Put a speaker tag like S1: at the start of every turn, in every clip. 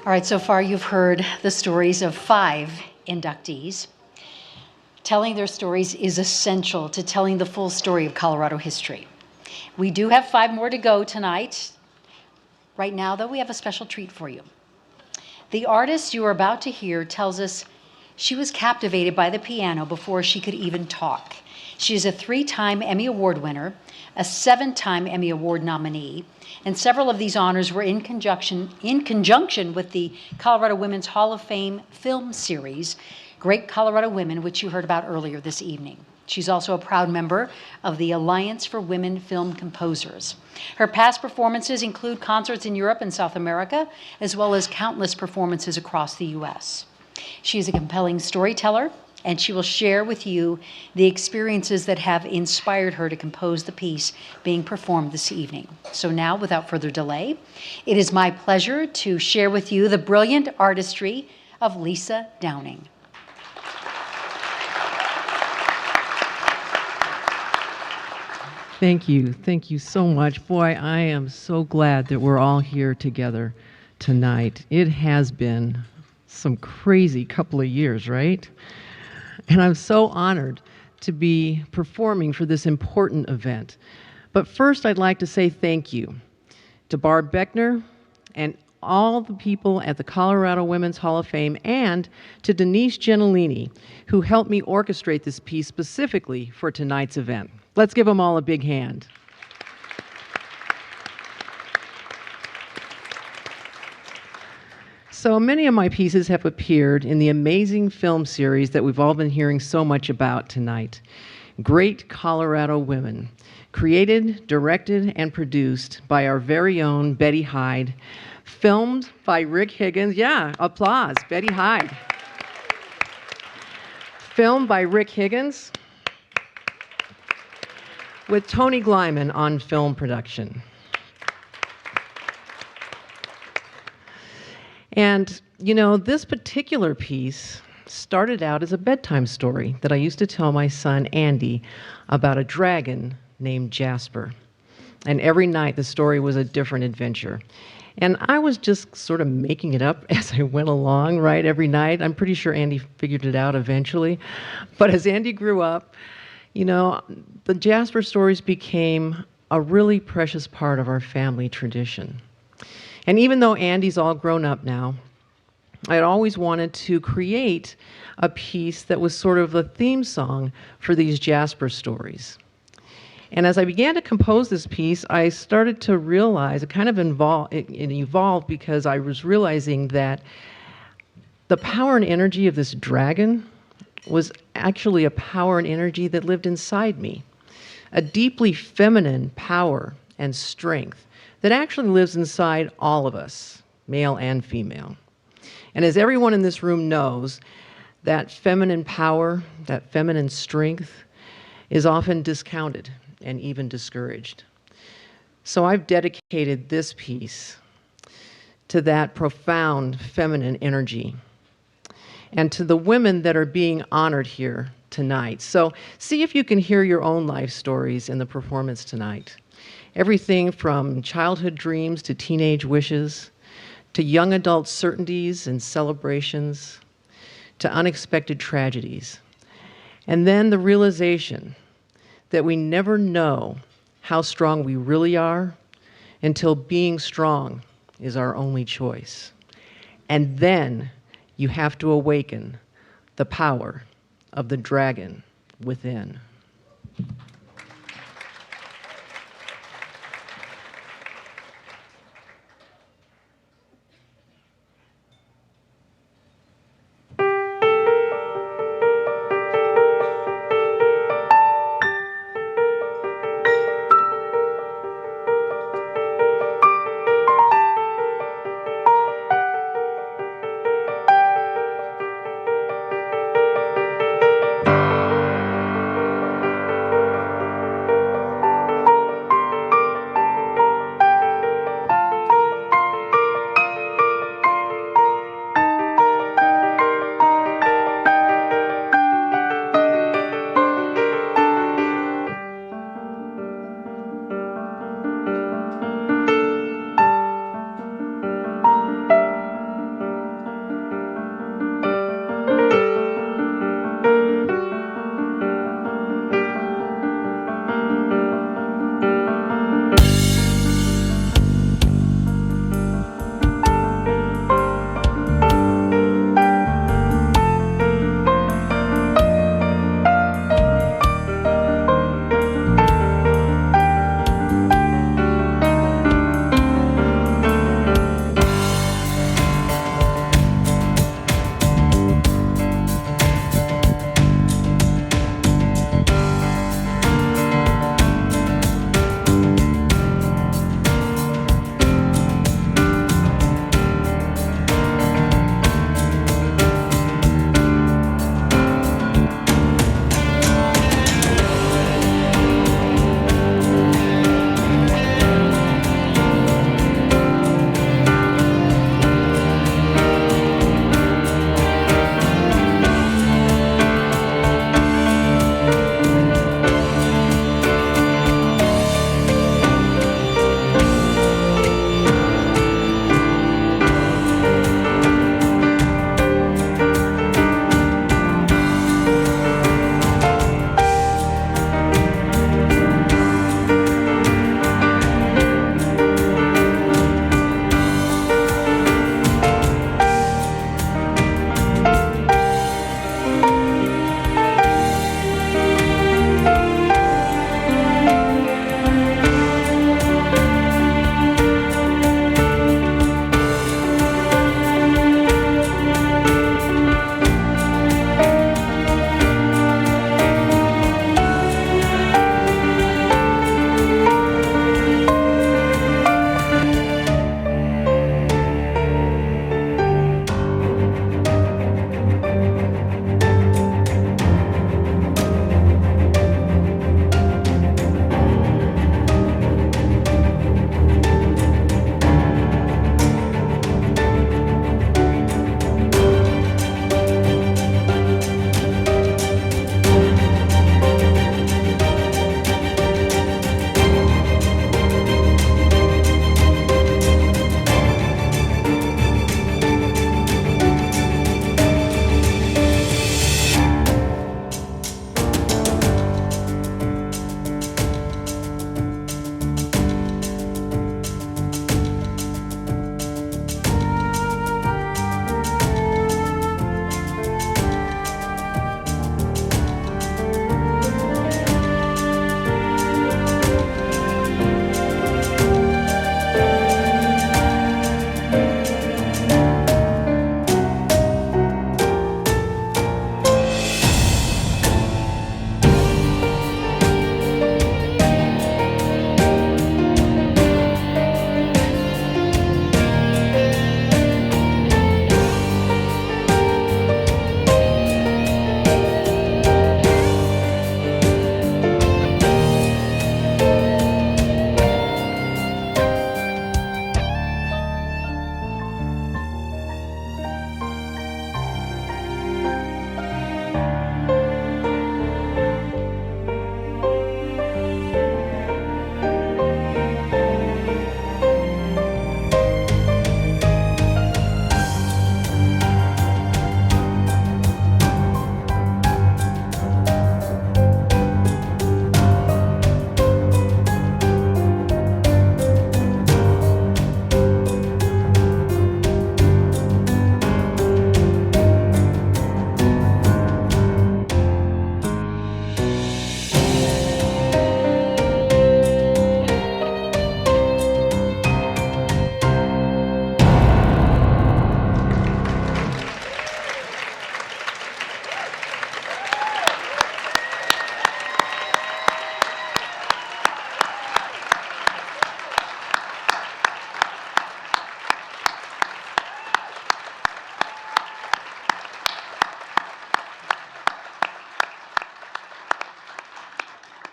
S1: All right, so far you've heard the stories of 5 inductees. Telling their stories is essential to telling the full story of Colorado history. We do have 5 more to go tonight. Right now, though, we have a special treat for you. The artist you are about to hear tells us she was captivated by the piano before she could even talk. She is a 3-time Emmy Award winner, a 7-time Emmy Award nominee, and several of these honors were in conjunction with the Colorado Women's Hall of Fame film series, Great Colorado Women, which you heard about earlier this evening. She's also a proud member of the Alliance for Women Film Composers. Her past performances include concerts in Europe and South America, as well as countless performances across the U.S. She is a compelling storyteller, and she will share with you the experiences that have inspired her to compose the piece being performed this evening. So now, without further delay, it is my pleasure to share with you the brilliant artistry of Lisa Downing.
S2: Thank you. Thank you so much. Boy, I am so glad that we're all here together tonight. It has been some crazy couple of years, right? And I'm so honored to be performing for this important event. But first, I'd like to say thank you to Barb Beckner and all the people at the Colorado Women's Hall of Fame, and to Denise Gentilini, who helped me orchestrate this piece specifically for tonight's event. Let's give them all a big hand. So many of my pieces have appeared in the amazing film series that we've all been hearing so much about tonight, Great Colorado Women, created, directed, and produced by our very own Betty Heid, filmed by Rick Higgins. Yeah, applause, Betty Heid. Filmed by Rick Higgins with Tony Glyman on film production. And, you know, this particular piece started out as a bedtime story that I used to tell my son Andy about a dragon named Jasper. And every night the story was a different adventure. And I was just sort of making it up as I went along, right, every night. I'm pretty sure Andy figured it out eventually. But as Andy grew up, you know, the Jasper stories became a really precious part of our family tradition. And even though Andy's all grown up now, I'd always wanted to create a piece that was sort of a theme song for these Jasper stories. And as I began to compose this piece, I started to realize it evolved because I was realizing that the power and energy of this dragon was actually a power and energy that lived inside me, a deeply feminine power and strength that actually lives inside all of us, male and female. And as everyone in this room knows, that feminine power, that feminine strength is often discounted and even discouraged. So I've dedicated this piece to that profound feminine energy and to the women that are being honored here tonight. So see if you can hear your own life stories in the performance tonight. Everything from childhood dreams to teenage wishes, to young adult certainties and celebrations, to unexpected tragedies. And then the realization that we never know how strong we really are until being strong is our only choice. And then you have to awaken the power of the dragon within.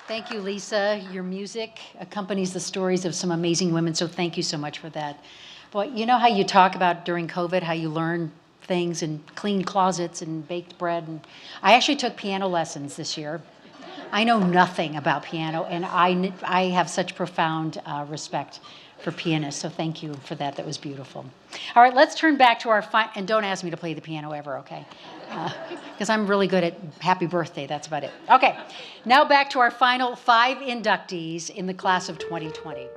S1: Thank you, Lisa. Your music accompanies the stories of some amazing women, so thank you so much for that. Boy, you know how you talk about during COVID, how you learn things and clean closets and baked bread? And I actually took piano lessons this year. I know nothing about piano, and I have such profound respect for pianists, so thank you for that. That was beautiful. All right, let's turn back to our and don't ask me to play the piano ever, okay? Because I'm really good at happy birthday, that's about it. Okay, now back to our final 5 inductees in the class of 2020.